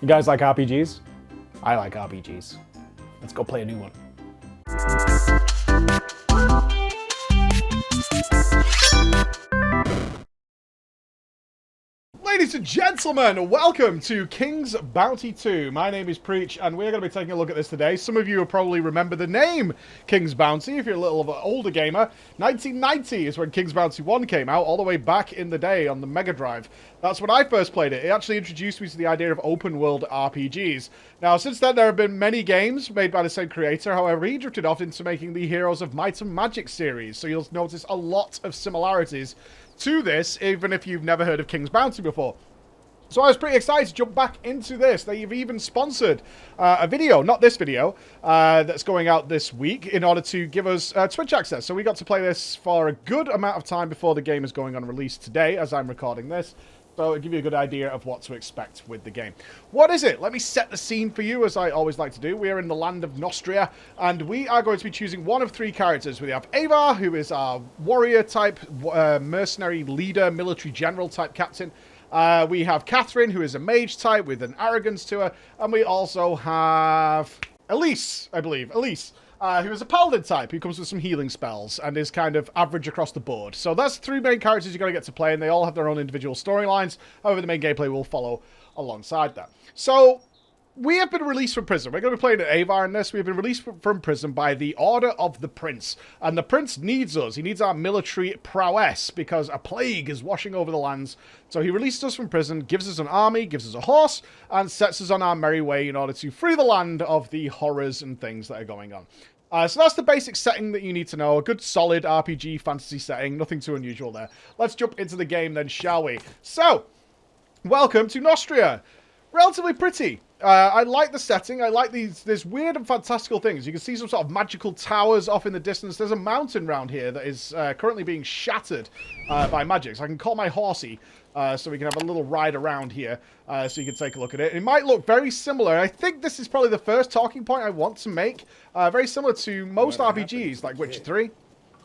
You guys like RPGs? I like RPGs. Let's go play a new one. Ladies and gentlemen, welcome to King's Bounty 2. My name is Preach, and we're going to be taking a look at this today. Some of you will probably remember the name King's Bounty, if you're a little of an older gamer. 1990 is when King's Bounty 1 came out, all the way back in the day on the Mega Drive. That's when I first played it. It actually introduced me to the idea of open-world RPGs. Now, since then, there have been many games made by the same creator. However, he drifted off into making the Heroes of Might and Magic series, so you'll notice a lot of similarities to this, even if you've never heard of King's Bounty before. So I was pretty excited to jump back into this. They've even sponsored a video, not this video, that's going out this week in order to give us Twitch access. So we got to play this for a good amount of time before the game is going on release today, as I'm recording this. So it'll give you a good idea of what to expect with the game. What is it? Let me set the scene for you, as I always like to do. We are in the land of Nostria, and we are going to be choosing one of three characters. We have Ava, who is our warrior-type, mercenary leader, military general-type captain. We have Catherine, who is a mage-type with an arrogance to her. And we also have Elise, I believe. Elise. Who is a paladin type, who comes with some healing spells and is kind of average across the board. So that's three main characters you're going to get to play, and they all have their own individual storylines. However, the main gameplay will follow alongside that. So we have been released from prison. We're going to be playing at Avar in this. We've been released from prison by the Order of the Prince. And the Prince needs us. He needs our military prowess because a plague is washing over the lands. So he released us from prison, gives us an army, gives us a horse, and sets us on our merry way in order to free the land of the horrors and things that are going on. So that's the basic setting that you need to know. A good, solid RPG fantasy setting. Nothing too unusual there. Let's jump into the game then, shall we? So, welcome to Nostria. Relatively pretty. I like the setting. I like these weird and fantastical things. You can see some sort of magical towers off in the distance. There's a mountain round here that is currently being shattered by magic. So I can call my horsey so we can have a little ride around here so you can take a look at it. It might look very similar. I think this is probably the first talking point I want to make. Very similar to most RPGs like Witcher 3.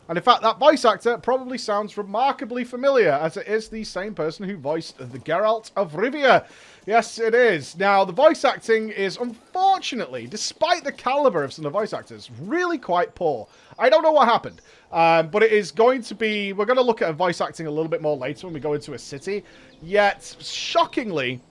And in fact, that voice actor probably sounds remarkably familiar, as it is the same person who voiced the Geralt of Rivia. Yes, it is. Now, the voice acting is, unfortunately, despite the caliber of some of the voice actors, really quite poor. I don't know what happened, but it is going to be... We're going to look at voice acting a little bit more later when we go into a city. Yet, shockingly,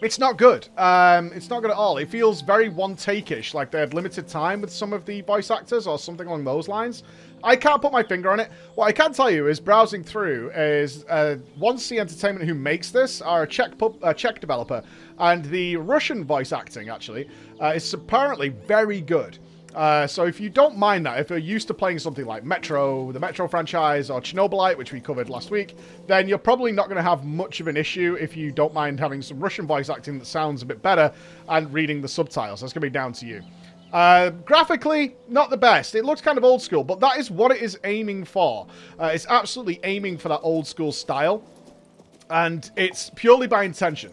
it's not good. It's not good at all. It feels very one-take-ish, like they had limited time with some of the voice actors or something along those lines. I can't put my finger on it. What I can tell you is browsing through is 1C Entertainment, who makes this, are a Czech developer, and the Russian voice acting, actually, is apparently very good. So if you don't mind that, if you're used to playing something like Metro, the Metro franchise, or Chernobylite, which we covered last week, then you're probably not going to have much of an issue if you don't mind having some Russian voice acting that sounds a bit better and reading the subtitles. That's going to be down to you. Graphically, not the best. It looks kind of old school, but that is what it is aiming for. It's absolutely aiming for that old school style, and it's purely by intention.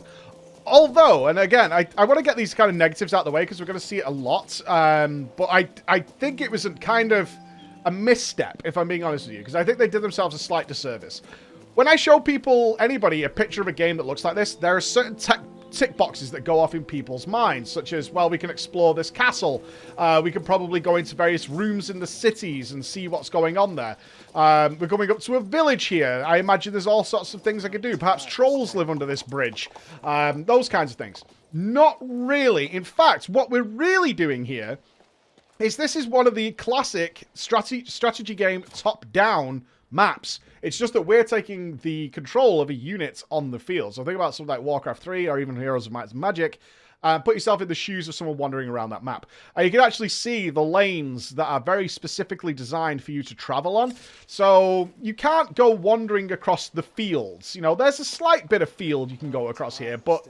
Although, and again, I want to get these kind of negatives out of the way because we're going to see it a lot, but I think it was kind of a misstep, if I'm being honest with you, because I think they did themselves a slight disservice. When I show people, anybody, a picture of a game that looks like this, there are certain tick boxes that go off in people's minds, such as, well, we can explore this castle. We can probably go into various rooms in the cities and see what's going on there. We're going up to a village here. I imagine there's all sorts of things I could do. Perhaps trolls live under this bridge. Those kinds of things. Not really. In fact, what we're really doing here is this is one of the classic strategy game top-down maps. It's just that we're taking the control of a unit on the field. So think about something like Warcraft 3 or even Heroes of Might and Magic. Put yourself in the shoes of someone wandering around that map. You can actually see the lanes that are very specifically designed for you to travel on. So you can't go wandering across the fields. You know, there's a slight bit of field you can go across here, but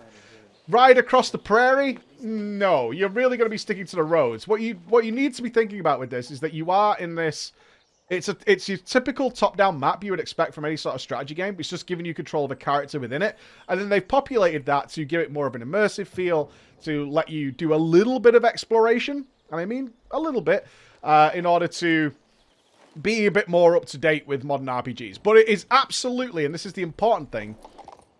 ride across the prairie? No, you're really going to be sticking to the roads. What you need to be thinking about with this is that you are in this... It's your typical top-down map you would expect from any sort of strategy game. It's just giving you control of a character within it. And then they've populated that to give it more of an immersive feel, to let you do a little bit of exploration. And I mean a little bit, in order to be a bit more up-to-date with modern RPGs. But it is absolutely, and this is the important thing,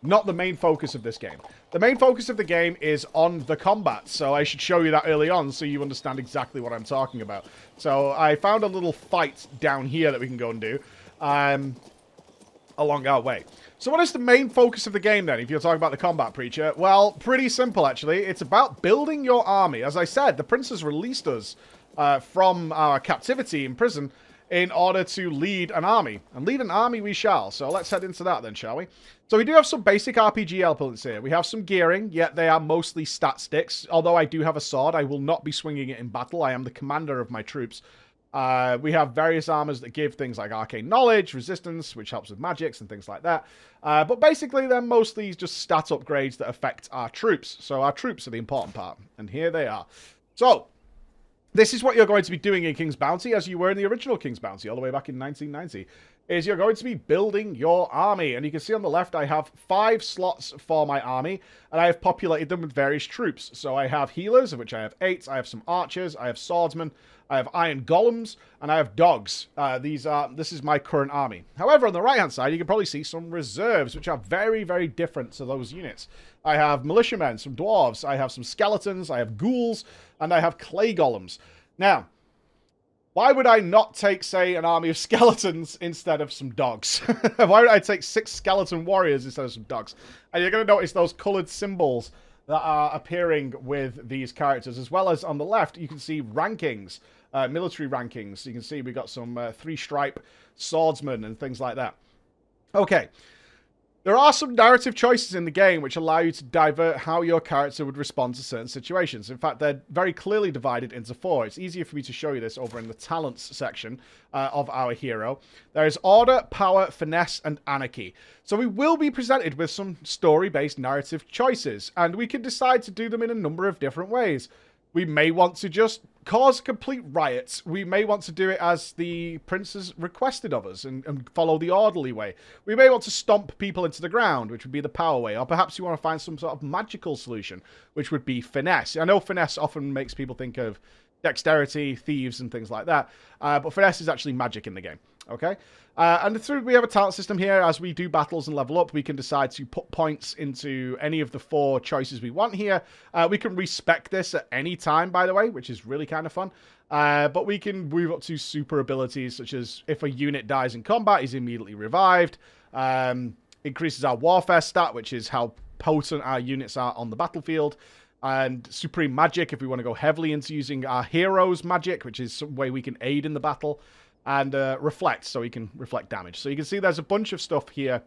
not the main focus of this game. The main focus of the game is on the combat, so I should show you that early on so you understand exactly what I'm talking about. So I found a little fight down here that we can go and do along our way. So what is the main focus of the game then, if you're talking about the combat, Preacher? Well, pretty simple, actually. It's about building your army. As I said, the prince has released us from our captivity in prison in order to lead an army. And lead an army we shall. So let's head into that then, shall we? So we do have some basic RPG elements here. We have some gearing, yet they are mostly stat sticks. Although I do have a sword, I will not be swinging it in battle. I am the commander of my troops. We have various armors that give things like arcane knowledge, resistance, which helps with magics and things like that. But basically, they're mostly just stat upgrades that affect our troops. So our troops are the important part. And here they are. So this is what you're going to be doing in King's Bounty, as you were in the original King's Bounty, all the way back in 1990, is you're going to be building your army. And you can see on the left, I have 5 slots for my army, and I have populated them with various troops. So I have healers, of which I have 8, I have some archers, I have swordsmen, I have iron golems, and I have dogs. This is my current army. However, on the right-hand side, you can probably see some reserves, which are very, very different to those units. I have militiamen, some dwarves, I have some skeletons, I have ghouls, and I have clay golems. Now, why would I not take, say, an army of skeletons instead of some dogs? Why would I take 6 skeleton warriors instead of some dogs? And you're going to notice those coloured symbols that are appearing with these characters, as well as on the left, you can see rankings, military rankings. You can see we've got some 3-stripe swordsmen and things like that. Okay. There are some narrative choices in the game which allow you to divert how your character would respond to certain situations. In fact, they're very clearly divided into 4. It's easier for me to show you this over in the talents section of our hero. There is order, power, finesse, and anarchy. So we will be presented with some story-based narrative choices, and we can decide to do them in a number of different ways. We may want to just cause complete riots. We may want to do it as the prince has requested of us and follow the orderly way. We may want to stomp people into the ground, which would be the power way. Or perhaps you want to find some sort of magical solution, which would be finesse. I know finesse often makes people think of dexterity, thieves, and things like that. But finesse is actually magic in the game. Okay? And through, we have a talent system here. As we do battles and level up, we can decide to put points into any of the 4 choices we want here. We can respec this at any time, by the way, which is really kind of fun. But we can move up to super abilities, such as if a unit dies in combat, he's immediately revived. Increases our warfare stat, which is how potent our units are on the battlefield. And supreme magic, if we want to go heavily into using our hero's magic, which is some way we can aid in the battle. And reflect, so he can reflect damage. So you can see there's a bunch of stuff here.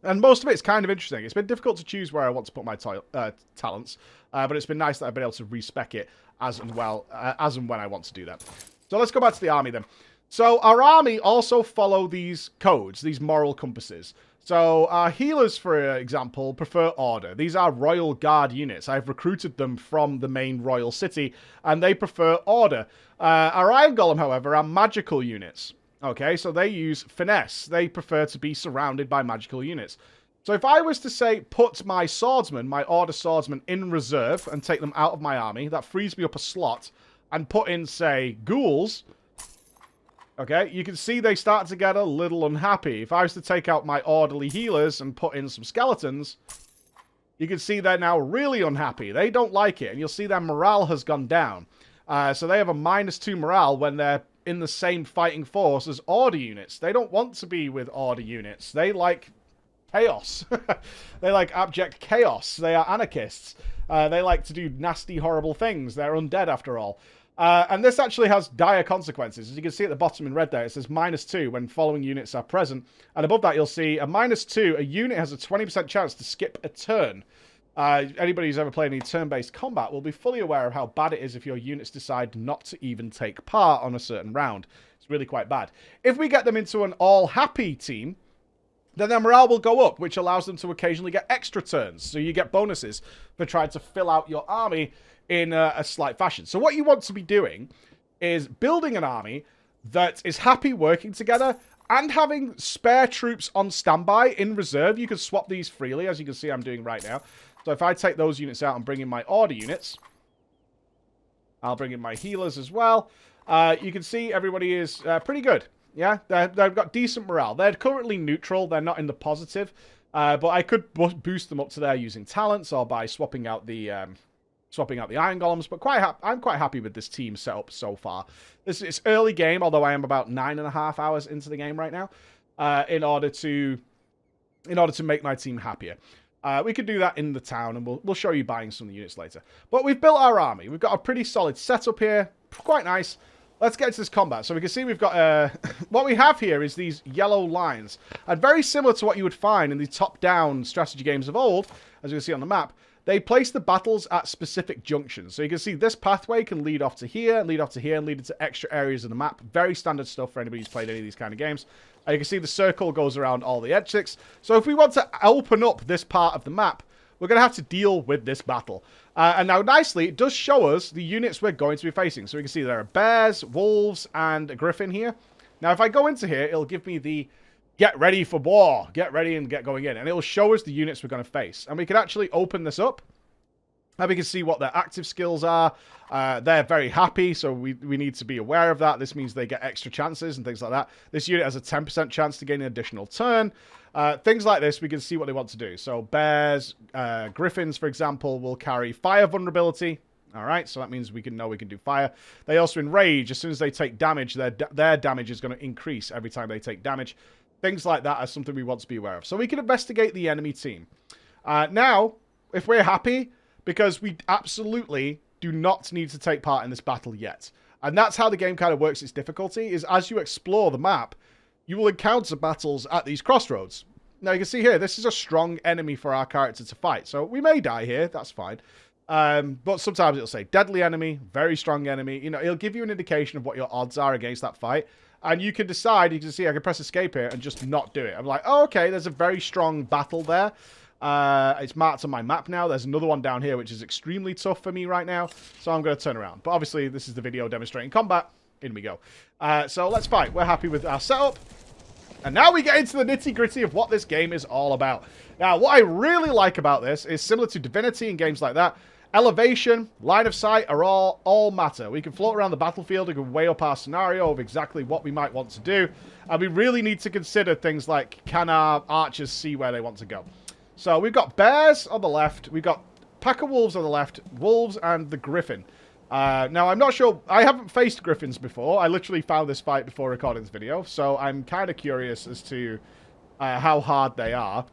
And most of it's kind of interesting. It's been difficult to choose where I want to put my talents. But it's been nice that I've been able to respec it as and when I want to do that. So let's go back to the army then. So our army also follow these codes, these moral compasses. So our healers, for example, prefer order. These are royal guard units. I've recruited them from the main royal city, and they prefer order. Our iron golem, however, are magical units. Okay, so they use finesse. They prefer to be surrounded by magical units. So if I was to say, put my swordsman, my order swordsman, in reserve and take them out of my army, that frees me up a slot, and put in, say, ghouls. Okay, you can see they start to get a little unhappy. If I was to take out my orderly healers and put in some skeletons, you can see they're now really unhappy. They don't like it, and you'll see their morale has gone down. So they have a -2 morale when they're in the same fighting force as order units. They don't want to be with order units. They like chaos. They like abject chaos. They are anarchists. They like to do nasty, horrible things. They're undead, after all. And this actually has dire consequences. As you can see at the bottom in red there, it says -2 when following units are present. And above that, you'll see a -2. A unit has a 20% chance to skip a turn. Anybody who's ever played any turn-based combat will be fully aware of how bad it is if your units decide not to even take part on a certain round. It's really quite bad. If we get them into an all-happy team, then their morale will go up, which allows them to occasionally get extra turns. So you get bonuses for trying to fill out your army in a slight fashion. So what you want to be doing is building an army that is happy working together and having spare troops on standby in reserve. You can swap these freely, as you can see I'm doing right now. So if I take those units out and bring in my order units, I'll bring in my healers as well. You can see everybody is pretty good. Yeah, they've got decent morale. They're currently neutral. They're not in the positive. But I could boost them up to there using talents or by swapping out the iron golems. But I'm quite happy with this team setup so far. It's early game, although I am about 9.5 hours into the game right now. In order to make my team happier. We could do that in the town, and we'll show you buying some of the units later. But we've built our army. We've got a pretty solid setup here. Quite nice. Let's get into this combat. So we can see we've got... what we have here is these yellow lines. And very similar to what you would find in the top-down strategy games of old, as you can see on the map, they place the battles at specific junctions. So you can see this pathway can lead off to here, lead off to here, and lead into extra areas of the map. Very standard stuff for anybody who's played any of these kind of games. You can see the circle goes around all the exits. So if we want to open up this part of the map, we're going to have to deal with this battle. And now, nicely, it does show us the units we're going to be facing. So we can see there are bears, wolves, and a griffin here. Now, if I go into here, it'll give me the get ready for war. Get ready and get going in. And it'll show us the units we're going to face. And we can actually open this up. And we can see what their active skills are. They're very happy, so we need to be aware of that. This means they get extra chances and things like that. This unit has a 10% chance to gain an additional turn. Things like this, we can see what they want to do. So bears, griffins, for example, will carry fire vulnerability. All right, so that means we can do fire. They also enrage. As soon as they take damage, their damage is going to increase every time they take damage. Things like that are something we want to be aware of. So we can investigate the enemy team. Now, if we're happy... because we absolutely do not need to take part in this battle yet. And that's how the game kind of works its difficulty, is as you explore the map, you will encounter battles at these crossroads. Now you can see here, this is a strong enemy for our character to fight. So we may die here, that's fine. But sometimes it'll say deadly enemy, very strong enemy. You know, it'll give you an indication of what your odds are against that fight. And you can decide, you can see I can press escape here and just not do it. I'm like, oh, okay, there's a very strong battle there. It's marked on my map now. There's another one down here, which is extremely tough for me right now. So I'm going to turn around. But obviously, this is the video demonstrating combat. In we go. So let's fight. We're happy with our setup. And now we get into the nitty-gritty of what this game is all about. Now, what I really like about this is similar to Divinity and games like that. Elevation, line of sight are all matter. We can float around the battlefield and can weigh up our scenario of exactly what we might want to do. And we really need to consider things like, can our archers see where they want to go? So we've got bears on the left. We've got pack of wolves on the left. Wolves and the griffin. Now, I'm not sure. I haven't faced griffins before. I literally found this fight before recording this video. So I'm kind of curious as to how hard they are.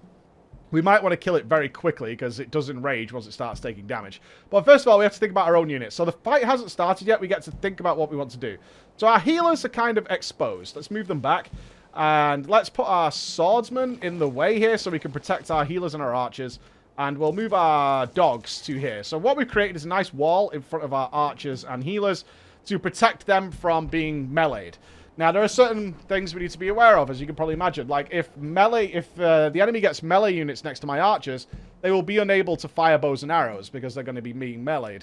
We might want to kill it very quickly because it does enrage once it starts taking damage. But first of all, we have to think about our own units. So the fight hasn't started yet. We get to think about what we want to do. So our healers are kind of exposed. Let's move them back. And let's put our swordsmen in the way here so we can protect our healers and our archers. And we'll move our dogs to here. So what we've created is a nice wall in front of our archers and healers to protect them from being meleeed. Now, there are certain things we need to be aware of, as you can probably imagine. Like, if the enemy gets melee units next to my archers, they will be unable to fire bows and arrows because they're going to be being meleeed.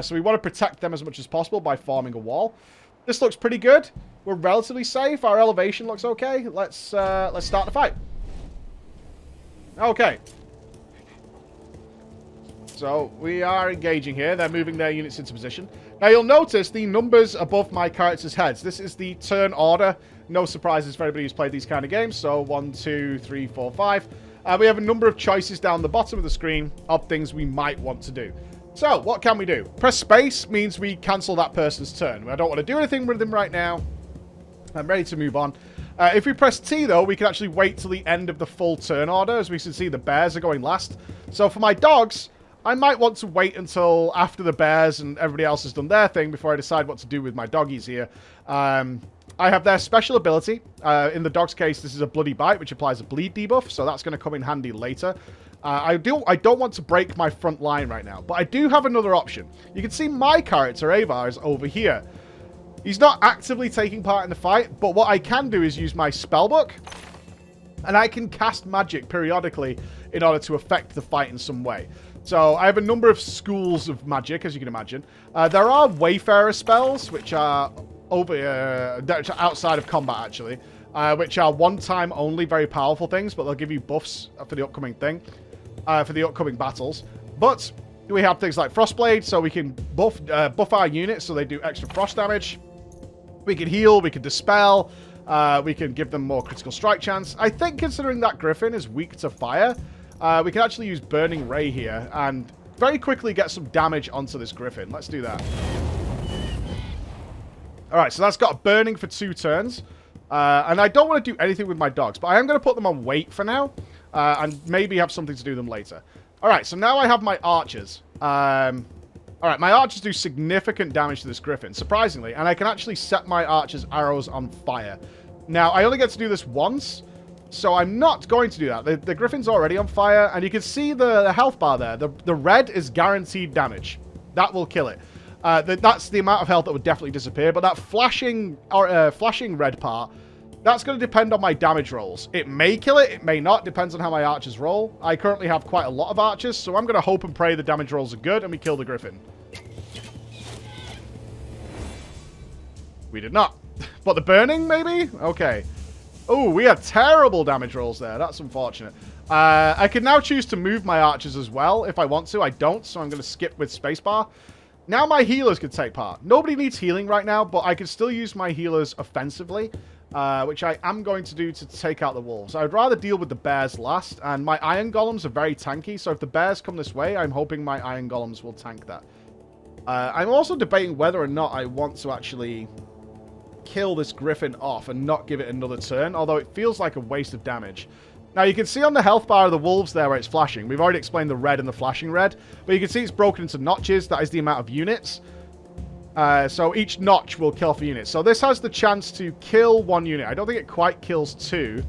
So we want to protect them as much as possible by forming a wall. This looks pretty good. We're relatively safe. Our elevation looks okay. Let's start the fight. Okay. So we are engaging here. They're moving their units into position. Now you'll notice the numbers above my characters' heads. This is the turn order. No surprises for anybody who's played these kind of games. So 1, 2, 3, 4, 5. We have a number of choices down the bottom of the screen of things we might want to do. So what can we do? Press space means we cancel that person's turn. I don't want to do anything with them right now. I'm ready to move on. If we press T, though, we can actually wait till the end of the full turn order. As we can see, the bears are going last. So for my dogs, I might want to wait until after the bears and everybody else has done their thing before I decide what to do with my doggies here. I have their special ability. In the dog's case, this is a bloody bite, which applies a bleed debuff, so that's going to come in handy later. I don't want to break my front line right now, but I do have another option. You can see my character, Avar, is over here. He's not actively taking part in the fight, but what I can do is use my spellbook, and I can cast magic periodically in order to affect the fight in some way. So I have a number of schools of magic, as you can imagine. There are Wayfarer spells, which are outside of combat, actually, which are one-time only, very powerful things, but they'll give you buffs for the upcoming thing, for the upcoming battles. But we have things like Frostblade, so we can buff our units so they do extra frost damage. We can heal, we can dispel. We can give them more critical strike chance. I think considering that Griffin is weak to fire, we can actually use Burning Ray here and very quickly get some damage onto this Griffin. Let's do that. Alright, so that's got burning for 2 turns. And I don't want to do anything with my dogs, but I am going to put them on wait for now. And maybe have something to do them later. Alright, so now I have my archers. Alright, my archers do significant damage to this Griffin, surprisingly. And I can actually set my archers' arrows on fire. Now, I only get to do this once, so I'm not going to do that. The Griffin's already on fire, and you can see the health bar there. The red is guaranteed damage. That will kill it. That's the amount of health that would definitely disappear, but that flashing red part, that's going to depend on my damage rolls. It may kill it, it may not, depends on how my archers roll. I currently have quite a lot of archers, so I'm going to hope and pray the damage rolls are good, and we kill the Griffin. We did not. But the burning, maybe? Okay. Oh, we had terrible damage rolls there. That's unfortunate. I can now choose to move my archers as well if I want to. I don't, so I'm going to skip with spacebar. Now my healers can take part. Nobody needs healing right now, but I can still use my healers offensively, which I am going to do to take out the wolves. I'd rather deal with the bears last, and my iron golems are very tanky, so if the bears come this way, I'm hoping my iron golems will tank that. I'm also debating whether or not I want to actually kill this Griffin off and not give it another turn, although it feels like a waste of damage. Now, you can see on the health bar of the wolves there where it's flashing. We've already explained the red and the flashing red, but you can see it's broken into notches. That is the amount of units. So each notch will kill off a unit. So this has the chance to kill 1 unit. I don't think it quite kills 2,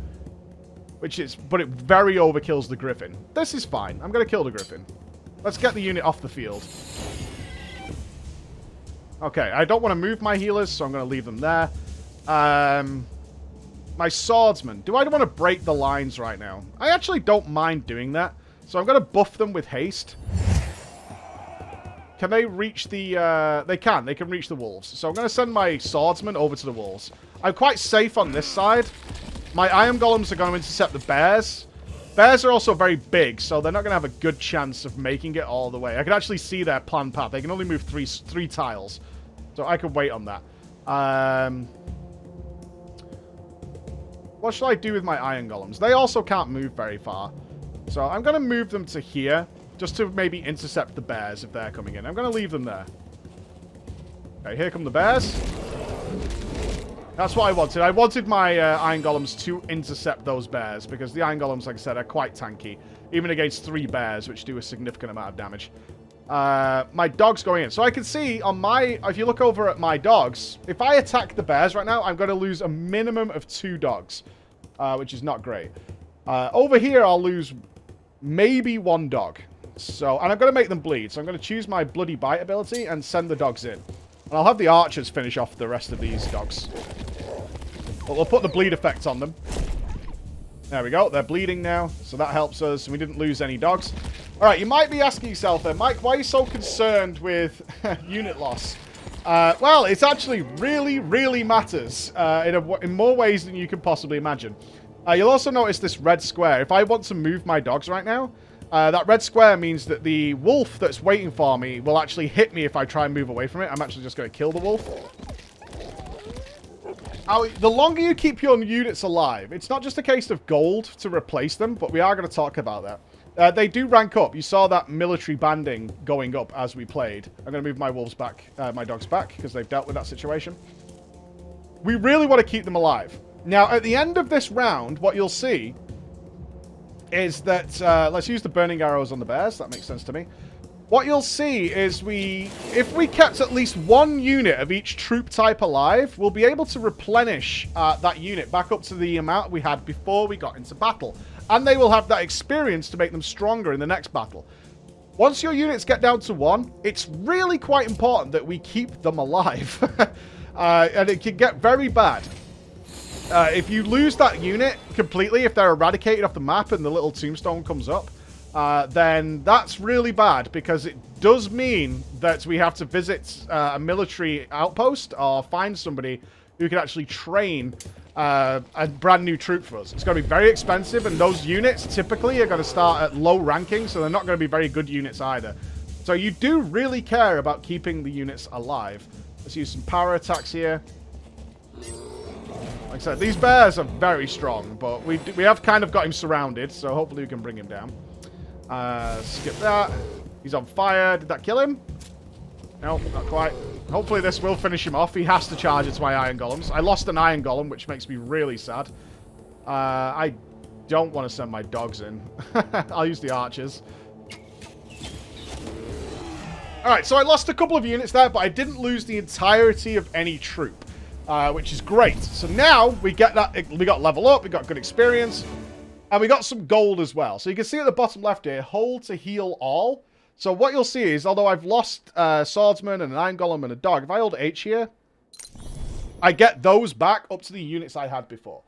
but it very overkills the Griffin. This is fine. I'm going to kill the Griffin. Let's get the unit off the field. Okay, I don't want to move my healers, so I'm going to leave them there. My swordsmen. Do I want to break the lines right now? I actually don't mind doing that. So I'm going to buff them with haste. Can they reach the... They can reach the wolves. So I'm going to send my swordsmen over to the wolves. I'm quite safe on this side. My iron golems are going to intercept the bears. Bears are also very big, so they're not going to have a good chance of making it all the way. I can actually see their planned path. They can only move three tiles. So I could wait on that. What should I do with my iron golems? They also can't move very far. So I'm going to move them to here, just to maybe intercept the bears if they're coming in. I'm going to leave them there. Okay, here come the bears. That's what I wanted. I wanted my iron golems to intercept those bears, because the iron golems, like I said, are quite tanky. Even against 3 bears, which do a significant amount of damage. My dog's going in. So I can see on my... If you look over at my dogs, if I attack the bears right now, I'm going to lose a minimum of 2 dogs, which is not great. Over here, I'll lose maybe 1 dog. So, and I'm going to make them bleed. So I'm going to choose my Bloody Bite ability and send the dogs in. And I'll have the archers finish off the rest of these dogs. But we'll put the bleed effect on them. There we go. They're bleeding now. So that helps us. We didn't lose any dogs. All right, you might be asking yourself then, Mike, why are you so concerned with unit loss? Well, it actually really, really matters in more ways than you can possibly imagine. You'll also notice this red square. If I want to move my dogs right now, that red square means that the wolf that's waiting for me will actually hit me if I try and move away from it. I'm actually just going to kill the wolf. The longer you keep your units alive, it's not just a case of gold to replace them, but we are going to talk about that. They do rank up. You saw that military banding going up as we played. I'm going to move my wolves back, my dogs back, because they've dealt with that situation. We really want to keep them alive. Now, at the end of this round, what you'll see is that... let's use the burning arrows on the bears. That makes sense to me. What you'll see is if we kept at least 1 unit of each troop type alive, we'll be able to replenish that unit back up to the amount we had before we got into battle. And they will have that experience to make them stronger in the next battle. Once your units get down to 1, it's really quite important that we keep them alive. And it can get very bad. If you lose that unit completely, if they're eradicated off the map and the little tombstone comes up, then that's really bad, because it does mean that we have to visit a military outpost or find somebody who can actually train a brand new troop for us. It's going to be very expensive, and those units typically are going to start at low ranking, so they're not going to be very good units either. So you do really care about keeping the units alive. Let's use some power attacks here. Like I said, these bears are very strong, but we have kind of got him surrounded, so hopefully we can bring him down. Skip that. He's on fire. Did that kill him? No, not quite. Hopefully this will finish him off. He has to charge into my iron golems. I lost an iron golem, which makes me really sad. I don't want to send my dogs in. I'll use the archers. Alright, so I lost a couple of units there, but I didn't lose the entirety of any troop, which is great. So now we get that. We got level up, we got good experience, and we got some gold as well. So you can see at the bottom left here, hold to heal all. So what you'll see is, although I've lost swordsman and an iron golem and a dog, if I hold H here, I get those back up to the units I had before.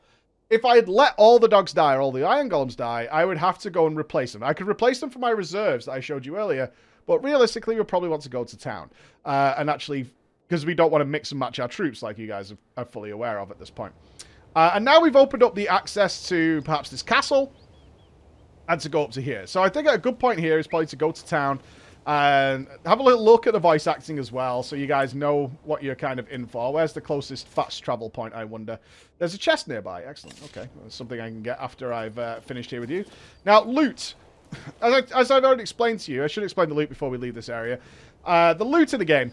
If I had let all the dogs die or all the iron golems die, I would have to go and replace them. I could replace them for my reserves that I showed you earlier, but realistically, we'll probably want to go to town. And actually, because we don't want to mix and match our troops, like you guys are fully aware of at this point. And now we've opened up the access to perhaps this castle and to go up to here. So I think a good point here is probably to go to town and have a little look at the voice acting as well, so you guys know what you're kind of in for. Where's the closest fast travel point, I wonder? There's a chest nearby. Excellent. Okay, that's something I can get after I've finished here with you. Now, loot. As I've already explained to you, I should explain the loot before we leave this area. The loot in the game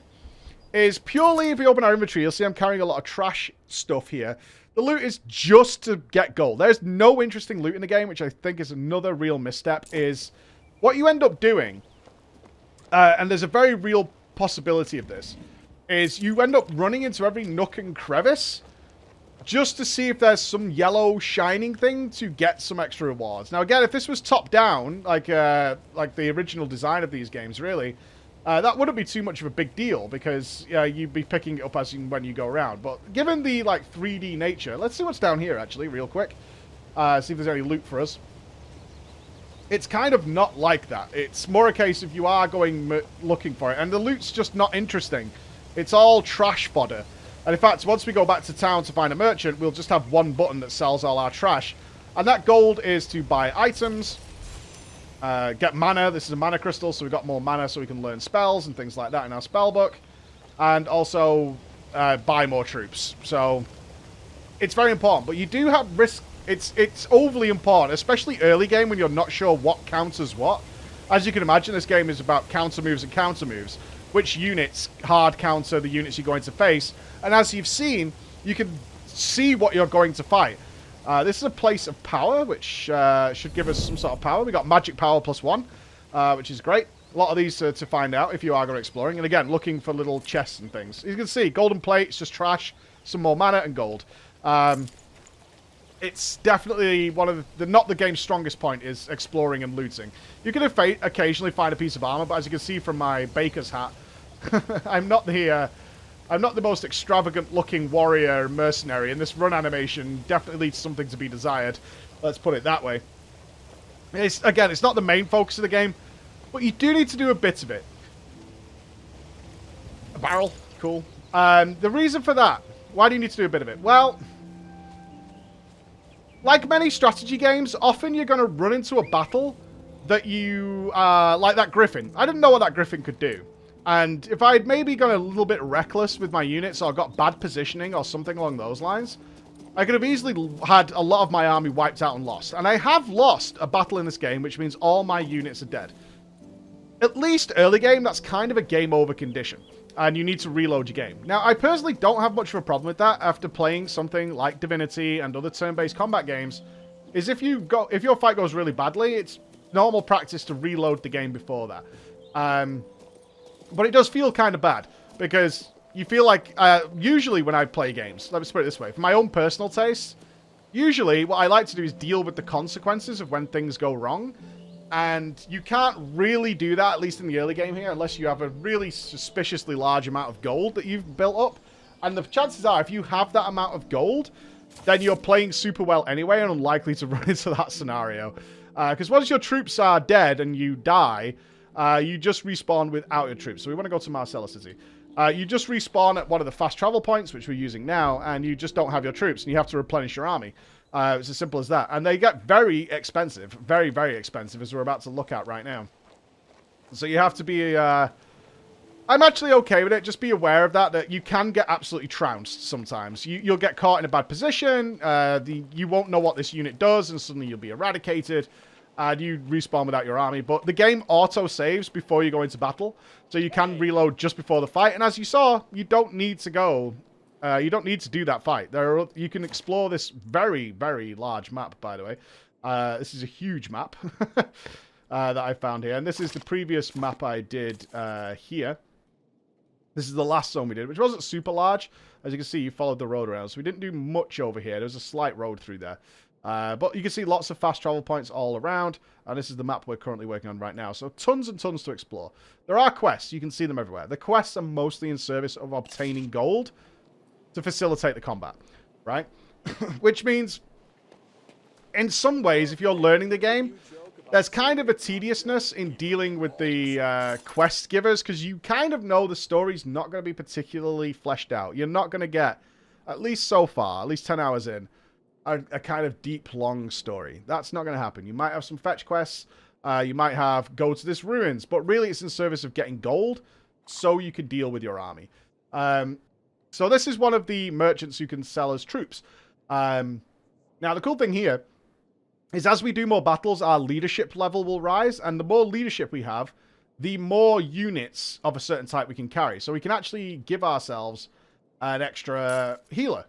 is purely, if we open our inventory, you'll see I'm carrying a lot of trash stuff here. The loot is just to get gold. There's no interesting loot in the game, which I think is another real misstep, is what you end up doing, and there's a very real possibility of this, is you end up running into every nook and crevice just to see if there's some yellow shining thing to get some extra rewards. Now again, if this was top down, like the original design of these games, really, that wouldn't be too much of a big deal, because you'd be picking it up as when you go around. But given the 3D nature, let's see what's down here actually, real quick. See if there's any loot for us. It's kind of not like that. It's more a case of you are going looking for it, and the loot's just not interesting. It's all trash fodder. And in fact, once we go back to town to find a merchant, we'll just have one button that sells all our trash. And that gold is to buy items, get mana. This is a mana crystal, so we've got more mana so we can learn spells and things like that in our spell book. And also buy more troops. So it's very important. But you do have risk. It's overly important, especially early game when you're not sure what counters what. As you can imagine, this game is about counter moves and counter moves. Which units hard counter the units you're going to face. And as you've seen, you can see what you're going to fight. This is a place of power, which should give us some sort of power. We got magic power +1, which is great. A lot of these to find out if you are going exploring. And again, looking for little chests and things. You can see, golden plates, just trash, some more mana and gold. It's definitely one of not the game's strongest point is exploring and looting. You can occasionally find a piece of armor, but as you can see from my baker's hat, I'm not the most extravagant looking warrior mercenary, and this run animation definitely leaves something to be desired. Let's put it that way. Again, it's not the main focus of the game, but you do need to do a bit of it. A barrel, cool. The reason for that, why do you need to do a bit of it? Well, like many strategy games, often you're going to run into a battle that you, like that griffin. I didn't know what that griffin could do. And if I'd maybe gone a little bit reckless with my units or got bad positioning or something along those lines, I could have easily had a lot of my army wiped out and lost. And I have lost a battle in this game, which means all my units are dead. At least early game, that's kind of a game over condition. And you need to reload your game. Now, I personally don't have much of a problem with that after playing something like Divinity and other turn-based combat games, is if your fight goes really badly, it's normal practice to reload the game before that. But it does feel kind of bad, because you feel like, usually when I play games, let me put it this way, for my own personal taste, usually what I like to do is deal with the consequences of when things go wrong, and you can't really do that, at least in the early game here, unless you have a really suspiciously large amount of gold that you've built up, and the chances are, if you have that amount of gold, then you're playing super well anyway, and unlikely to run into that scenario. Because once your troops are dead and you die, you just respawn without your troops. So we want to go to Marcella City. You just respawn at one of the fast travel points, which we're using now, and you just don't have your troops, and you have to replenish your army. It's as simple as that. And they get very expensive. Very, very expensive, as we're about to look at right now. So you have to be I'm actually okay with it. Just be aware of that you can get absolutely trounced sometimes. You'll get caught in a bad position. You won't know what this unit does, and suddenly you'll be eradicated. And you respawn without your army. But the game auto-saves before you go into battle. So you can reload just before the fight. And as you saw, you don't need to go... you don't need to do that fight. You can explore this very, very large map, by the way. This is a huge map that I found here. And this is the previous map I did here. This is the last zone we did, which wasn't super large. As you can see, you followed the road around. So we didn't do much over here. There was a slight road through there. But you can see lots of fast travel points all around. And this is the map we're currently working on right now. So tons and tons to explore. There are quests. You can see them everywhere. The quests are mostly in service of obtaining gold to facilitate the combat, right? Which means, in some ways, if you're learning the game, there's kind of a tediousness in dealing with the quest givers, because you kind of know the story's not going to be particularly fleshed out. You're not going to get, at least so far, at least 10 hours in, a kind of deep, long story. That's not going to happen. You might have some fetch quests. You might have go to this ruins, but really it's in service of getting gold so you can deal with your army. So this is one of the merchants who can sell as troops. Now, the cool thing here is as we do more battles, our leadership level will rise. And the more leadership we have, the more units of a certain type we can carry. So we can actually give ourselves an extra healer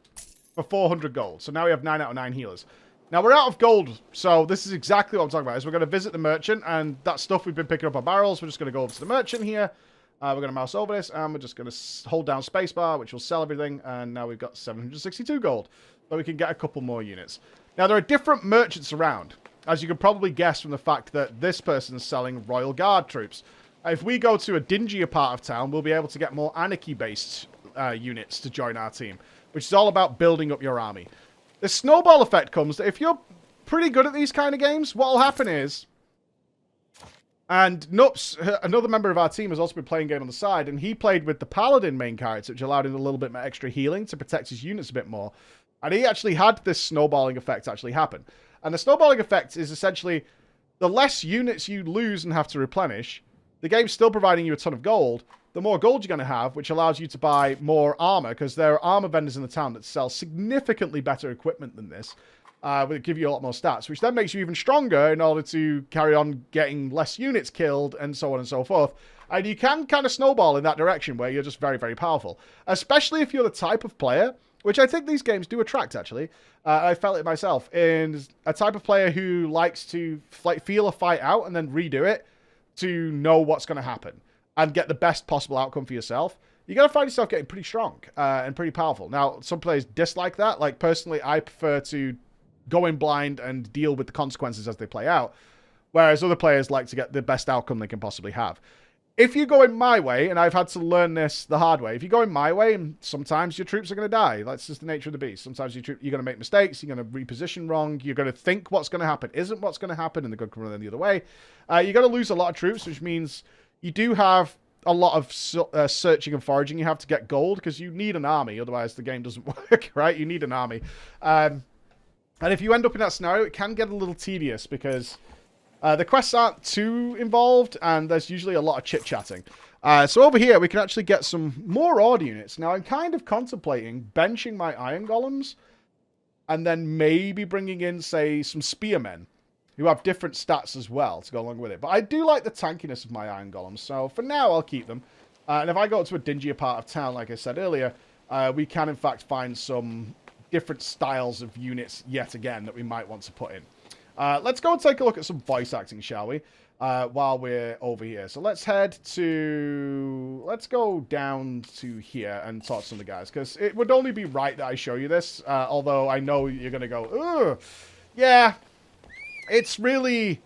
for 400 gold. So now we have 9 out of 9 healers. Now, we're out of gold, so this is exactly what I'm talking about. Is we're going to visit the merchant, and that stuff we've been picking up on barrels, we're just going to go over to the merchant here. We're going to mouse over this, and we're just going to hold down spacebar, which will sell everything, and now we've got 762 gold. So we can get a couple more units. Now, there are different merchants around, as you can probably guess from the fact that this person is selling Royal Guard troops. If we go to a dingier part of town, we'll be able to get more anarchy-based units to join our team, which is all about building up your army. The snowball effect comes that if you're pretty good at these kind of games, what will happen is... And Nups, another member of our team, has also been playing game on the side, and he played with the Paladin main character, which allowed him a little bit more extra healing to protect his units a bit more. And he actually had this snowballing effect actually happen. And the snowballing effect is essentially the less units you lose and have to replenish, the game's still providing you a ton of gold, the more gold you're going to have, which allows you to buy more armor, because there are armor vendors in the town that sell significantly better equipment than this. Will give you a lot more stats, which then makes you even stronger in order to carry on getting less units killed and so on and so forth. And you can kind of snowball in that direction where you're just very, very powerful. Especially if you're the type of player, which I think these games do attract, actually. I felt it myself. In a type of player who likes to feel a fight out and then redo it to know what's going to happen and get the best possible outcome for yourself. You're going to find yourself getting pretty strong and pretty powerful. Now, some players dislike that. Like, personally, I prefer to go in blind and deal with the consequences as they play out, whereas other players like to get the best outcome they can possibly have. If you go in my way, and I've had to learn this the hard way, if you go in my way, sometimes your troops are going to die. That's just the nature of the beast. Sometimes you're going to make mistakes, you're going to reposition wrong, you're going to think what's going to happen isn't what's going to happen, and they're going to come the other way. You're going to lose a lot of troops, which means you do have a lot of searching and foraging you have to get gold, because you need an army, otherwise the game doesn't work, right? You need an army. And if you end up in that scenario, it can get a little tedious because the quests aren't too involved and there's usually a lot of chit-chatting. So over here, we can actually get some more odd units. Now, I'm kind of contemplating benching my iron golems and then maybe bringing in, say, some spearmen who have different stats as well to go along with it. But I do like the tankiness of my iron golems, so for now, I'll keep them. And if I go to a dingier part of town, like I said earlier, we can, in fact, find some different styles of units yet again that we might want to put in. Let's go and take a look at some voice acting, shall we? While we're over here. So let's go down to here and talk to some of the guys, because it would only be right that I show you this, although I know you're going to go, ugh, yeah, it's kind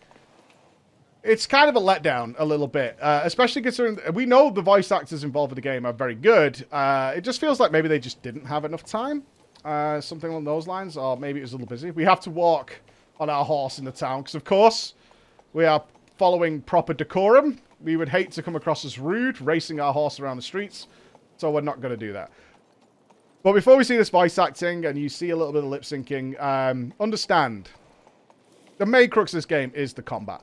of a letdown a little bit, especially considering we know the voice actors involved with the game are very good. It just feels like maybe they just didn't have enough time. Something along those lines, or maybe it was a little busy. We have to walk on our horse in the town, because of course, we are following proper decorum. We would hate to come across as rude, racing our horse around the streets, so we're not going to do that. But before we see this voice acting, and you see a little bit of lip syncing, understand, the main crux of this game is the combat.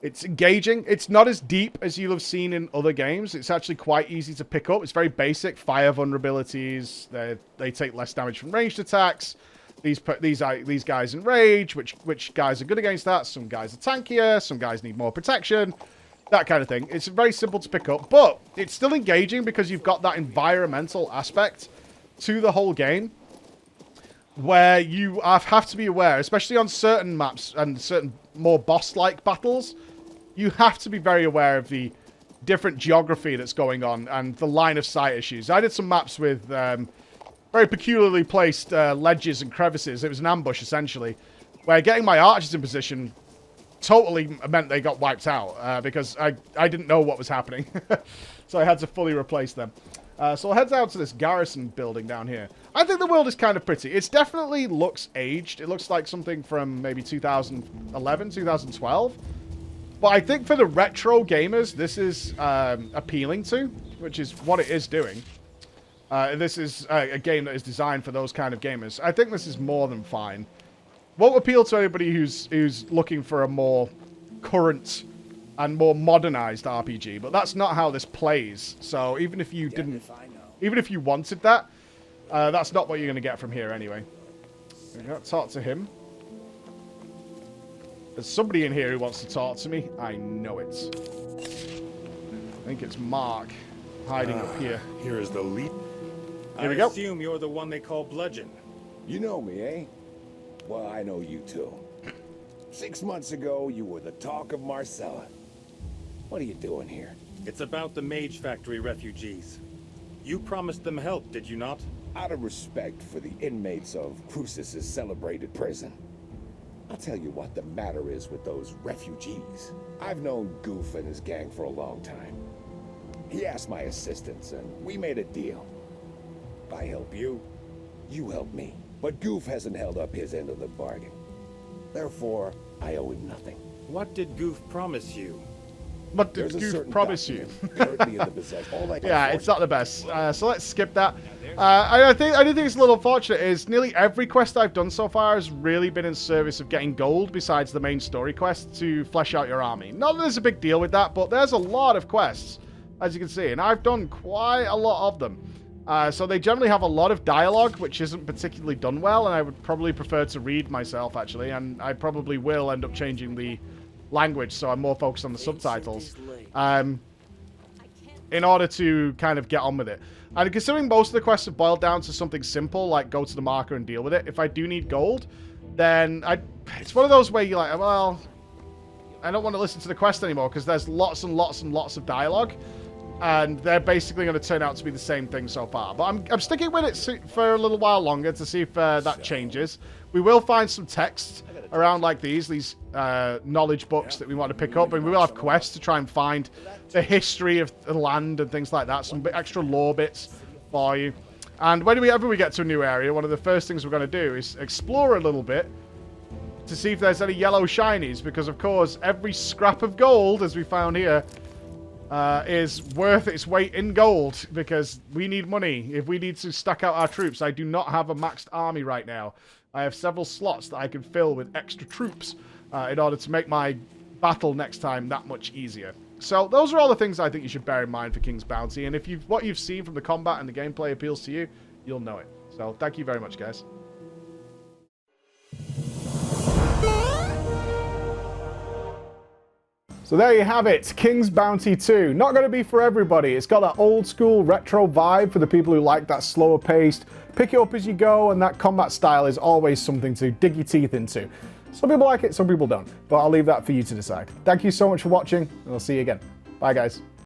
It's engaging. It's not as deep as you'll have seen in other games. It's actually quite easy to pick up. It's very basic. Fire vulnerabilities. They take less damage from ranged attacks. These guys enrage. Which guys are good against that? Some guys are tankier. Some guys need more protection. That kind of thing. It's very simple to pick up, but it's still engaging because you've got that environmental aspect to the whole game, where you have to be aware, especially on certain maps and certain more boss-like battles. You have to be very aware of the different geography that's going on and the line of sight issues. I did some maps with very peculiarly placed ledges and crevices. It was an ambush, essentially, where getting my archers in position totally meant they got wiped out because I didn't know what was happening. So I had to fully replace them. So we'll head out to this garrison building down here. I think the world is kind of pretty. It definitely looks aged. It looks like something from maybe 2011, 2012. But I think for the retro gamers, this is appealing to, which is what it is doing. This is a game that is designed for those kind of gamers. I think this is more than fine. Won't appeal to anybody who's looking for a more current and more modernized RPG, but that's not how this plays. So even if you didn't, even if you wanted that, that's not what you're going to get from here anyway. We're going to talk to him. There's somebody in here who wants to talk to me. I know it. I think it's Mark hiding up here. Here is the lead. Here we go. I assume you're the one they call Bludgeon. You know me, eh? Well, I know you too. 6 months ago, you were the talk of Marcella. What are you doing here? It's about the Mage Factory refugees. You promised them help, did you not? Out of respect for the inmates of Crucis's celebrated prison. I'll tell you what the matter is with those refugees. I've known Goof and his gang for a long time. He asked my assistance, and we made a deal. I help you, you help me. But Goof hasn't held up his end of the bargain. Therefore, I owe him nothing. What did Goof promise you? What did Goof promise you? Currently in the possession. Yeah, it's not the best. So let's skip that. I do think it's a little unfortunate is nearly every quest I've done so far has really been in service of getting gold besides the main story quest to flesh out your army. Not that there's a big deal with that, but there's a lot of quests, as you can see, and I've done quite a lot of them. So they generally have a lot of dialogue, which isn't particularly done well, and I would probably prefer to read myself, actually, and I probably will end up changing the language, so I'm more focused on the subtitles, in order to kind of get on with it. And considering most of the quests have boiled down to something simple, like go to the marker and deal with it, if I do need gold, then it's one of those where you're like, well, I don't want to listen to the quest anymore, because there's lots and lots and lots of dialogue, and they're basically going to turn out to be the same thing so far. But I'm sticking with it for a little while longer to see if that changes. We will find some texts around like these knowledge books that we want to pick up, and we will have quests to try and find the history of the land and things like that, some extra lore bits for you. And whenever we get to a new area, one of the first things we're going to do is explore a little bit to see if there's any yellow shinies, because of course every scrap of gold, as we found here, is worth its weight in gold, because we need money if we need to stack out our troops. I do not have a maxed army right now. I have several slots that I can fill with extra troops in order to make my battle next time that much easier. So those are all the things I think you should bear in mind for King's Bounty, and if what you've seen from the combat and the gameplay appeals to you, you'll know it. So thank you very much, guys. So there you have it, King's Bounty 2. Not going to be for everybody. It's got that old school retro vibe for the people who like that slower paced, pick it up as you go, and that combat style is always something to dig your teeth into. Some people like it, some people don't, but I'll leave that for you to decide. Thank you so much for watching, and I'll see you again. Bye, guys.